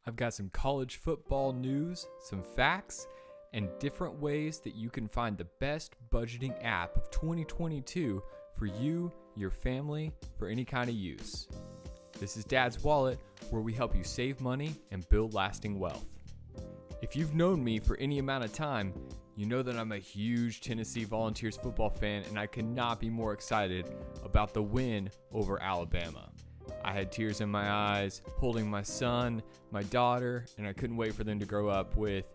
I've got some college football news, some facts, and different ways that you can find the best budgeting app of 2022 for you, your family, for any kind of use. This is Dad's Wallet, where we help you save money and build lasting wealth. If you've known me for any amount of time, you know that I'm a huge Tennessee Volunteers football fan, and I could not be more excited about the win over Alabama. I had tears in my eyes holding my son, my daughter, and I couldn't wait for them to grow up with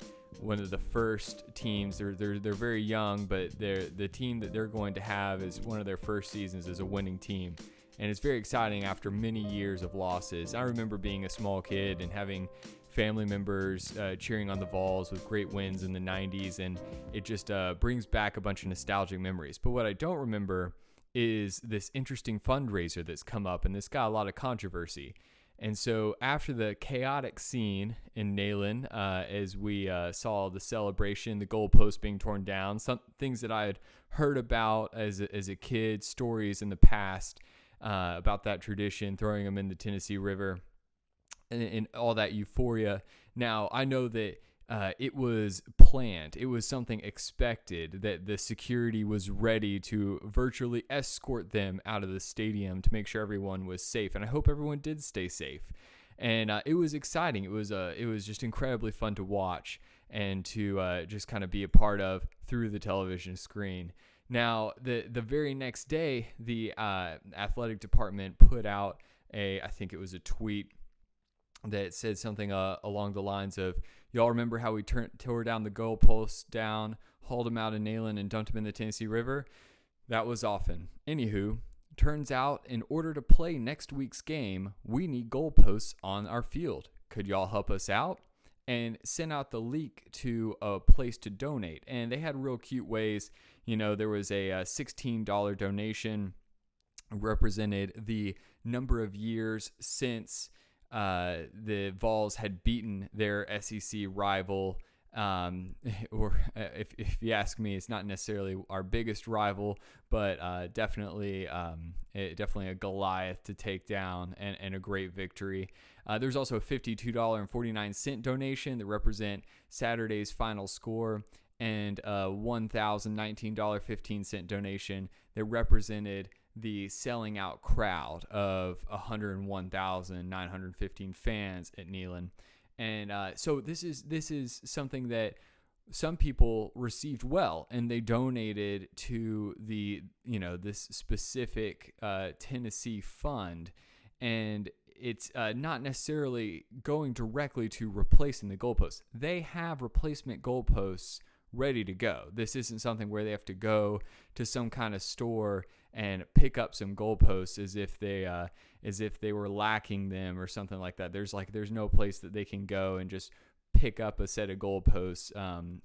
one of the first teams. They're very young, but the team that they're going to have is one of their first seasons as a winning team. And it's very exciting after many years of losses. I remember being a small kid and having family members cheering on the Vols with great wins in the 90s, and it just brings back a bunch of nostalgic memories. But what I don't remember is this interesting fundraiser that's come up, and this got a lot of controversy. And so after the chaotic scene in Neyland, as we saw the celebration, the goalpost being torn down, some things that I had heard about as a kid, stories in the past about that tradition, throwing them in the Tennessee River, and all that euphoria. Now, I know that it was planned. It was something expected, that the security was ready to virtually escort them out of the stadium to make sure everyone was safe. And I hope everyone did stay safe. And it was exciting. It was just incredibly fun to watch and to just kind of be a part of through the television screen. Now, the very next day, the athletic department put out I think it was a tweet that said something along the lines of, y'all remember how we tore down the goalposts down, hauled them out of Neyland, and dumped them in the Tennessee River? That was often. Anywho, turns out in order to play next week's game, we need goalposts on our field. Could y'all help us out? And sent out the link to a place to donate. And they had real cute ways. You know, there was a $16 donation, represented the number of years since the Vols had beaten their SEC rival, or if you ask me, it's not necessarily our biggest rival, but definitely a Goliath to take down, and a great victory. There's also a $52.49 donation that represent Saturday's final score, and a $1,019.15 donation that represented the selling out crowd of 101,915 fans at Neyland. And so this is something that some people received well, and they donated to this specific Tennessee fund. And it's not necessarily going directly to replacing the goalposts. They have replacement goalposts ready to go. This isn't something where they have to go to some kind of store and pick up some goalposts as if they were lacking them or something like that. There's no place that they can go and just pick up a set of goalposts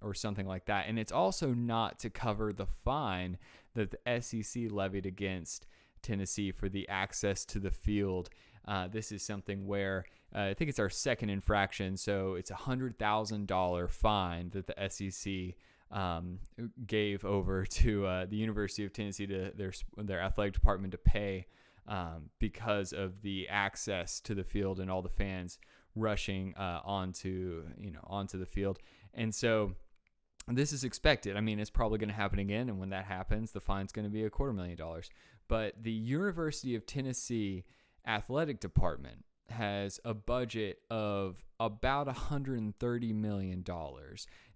or something like that. And it's also not to cover the fine that the SEC levied against Tennessee for the access to the field. This is something where I think it's our second infraction, so it's a $100,000 fine that the SEC gave over to the University of Tennessee, to their athletic department, to pay because of the access to the field and all the fans rushing onto the field. And so this is expected. I mean, it's probably going to happen again, and when that happens, the fine's going to be $250,000. But the University of Tennessee athletic department has a budget of about $130 million.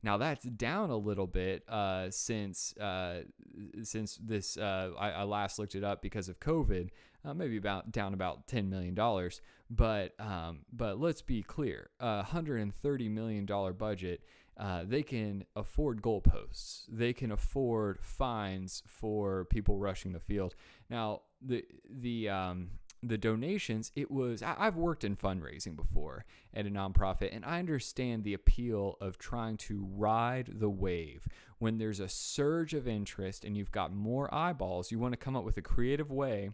Now that's down a little bit since this. I last looked it up because of COVID. Maybe down about $10 million. But let's be clear: $130 million budget. They can afford goalposts. They can afford fines for people rushing the field. Now the donations, I've worked in fundraising before at a nonprofit, and I understand the appeal of trying to ride the wave. When there's a surge of interest and you've got more eyeballs, you want to come up with a creative way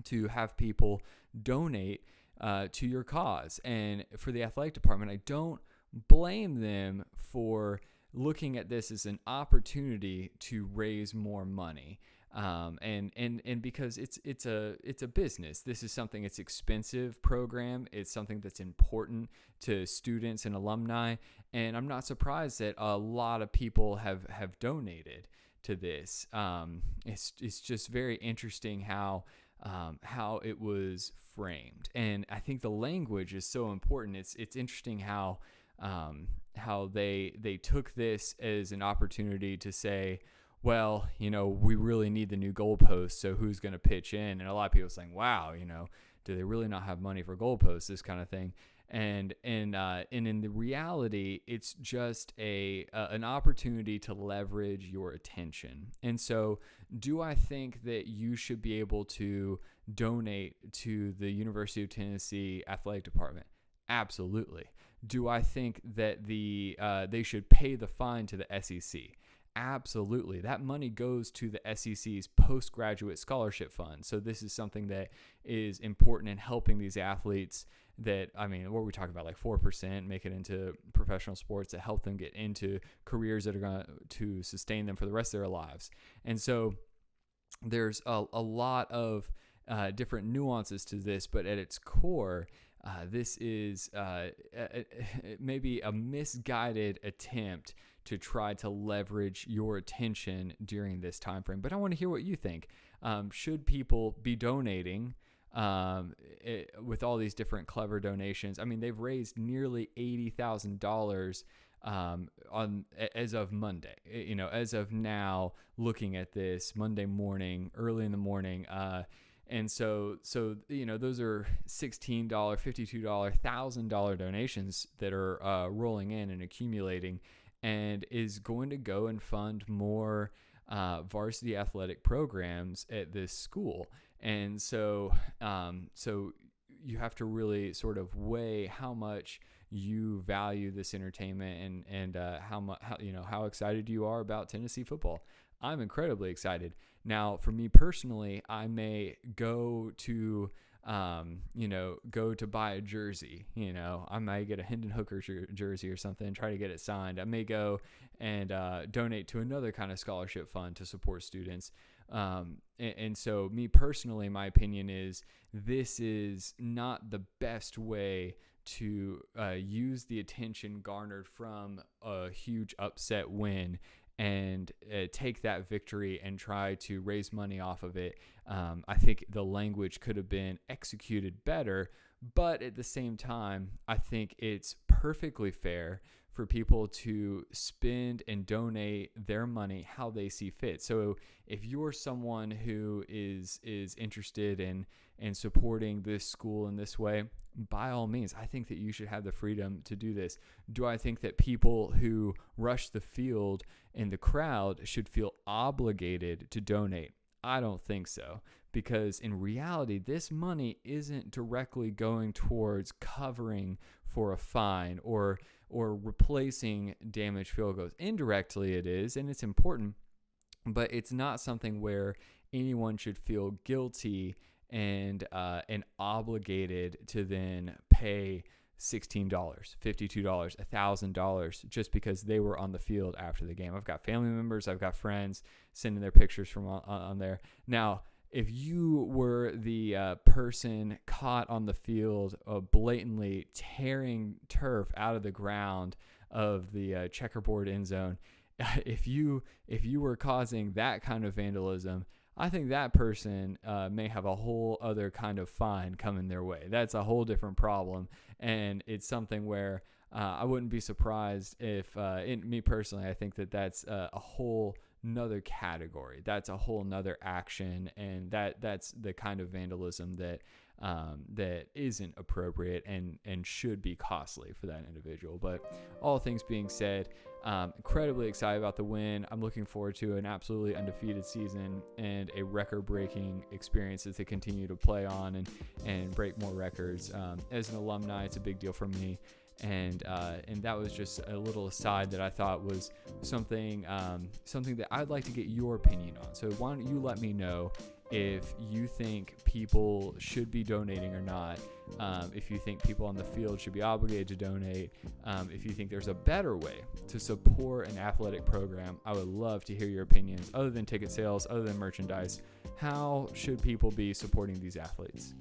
to have people donate to your cause. And for the athletic department, I don't blame them for looking at this as an opportunity to raise more money. And because it's a business. This is something, it's expensive program. It's something that's important to students and alumni. And I'm not surprised that a lot of people have donated to this. It's just very interesting how it was framed. And I think the language is so important. It's interesting how they took this as an opportunity to say, well, we really need the new goalposts, so who's going to pitch in? And a lot of people saying, wow, do they really not have money for goalposts, this kind of thing. And in the reality, it's just an opportunity to leverage your attention. And so do I think that you should be able to donate to the University of Tennessee athletic department? Absolutely. Do I think that they should pay the fine to the SEC? Absolutely. That money goes to the SEC's postgraduate scholarship fund. So this is something that is important in helping these athletes that, what we talk about, like 4% make it into professional sports, to help them get into careers that are going to sustain them for the rest of their lives. And so there's a lot of different nuances to this, but at its core, this is maybe a misguided attempt to try to leverage your attention during this time frame. But I want to hear what you think. Should people be donating with all these different clever donations? They've raised nearly $80,000 as of Monday. As of now, looking at this Monday morning, early in the morning. And so those are $16, $52, $1,000 donations that are rolling in and accumulating, and is going to go and fund more varsity athletic programs at this school. And so you have to really sort of weigh how much you value this entertainment and how excited you are about Tennessee football. I'm incredibly excited. Now, for me personally, I may go to buy a jersey. I might get a Hendon Hooker jersey or something, try to get it signed. I may go and donate to another kind of scholarship fund to support students. And so me personally, my opinion is this is not the best way to use the attention garnered from a huge upset win and take that victory and try to raise money off of it. I think the language could have been executed better, but at the same time, I think it's perfectly fair for people to spend and donate their money how they see fit. So if you're someone who is interested in supporting this school in this way, by all means, I think that you should have the freedom to do this. Do I think that people who rush the field in the crowd should feel obligated to donate? I don't think so, because in reality, this money isn't directly going towards covering for a fine or replacing damaged field goals. Indirectly it is, and it's important, but it's not something where anyone should feel guilty and obligated to then pay $16, $52, $1,000 just because they were on the field after the game. I've got family members, I've got friends sending their pictures from on there. Now, if you were the person caught on the field blatantly tearing turf out of the ground of the checkerboard end zone, if you were causing that kind of vandalism, I think that person may have a whole other kind of fine coming their way. That's a whole different problem, and it's something where I wouldn't be surprised if, me personally, I think that that's a whole nother category. That's a whole nother action, and that's the kind of vandalism that isn't appropriate and should be costly for that individual. But all things being said, incredibly excited about the win. I'm looking forward to an absolutely undefeated season and a record-breaking experience as they continue to play on and break more records. As an alumni, it's a big deal for me. And that was just a little aside that I thought was something that I'd like to get your opinion on. So why don't you let me know if you think people should be donating or not, if you think people on the field should be obligated to donate, if you think there's a better way to support an athletic program, I would love to hear your opinions. Other than ticket sales, other than merchandise, how should people be supporting these athletes?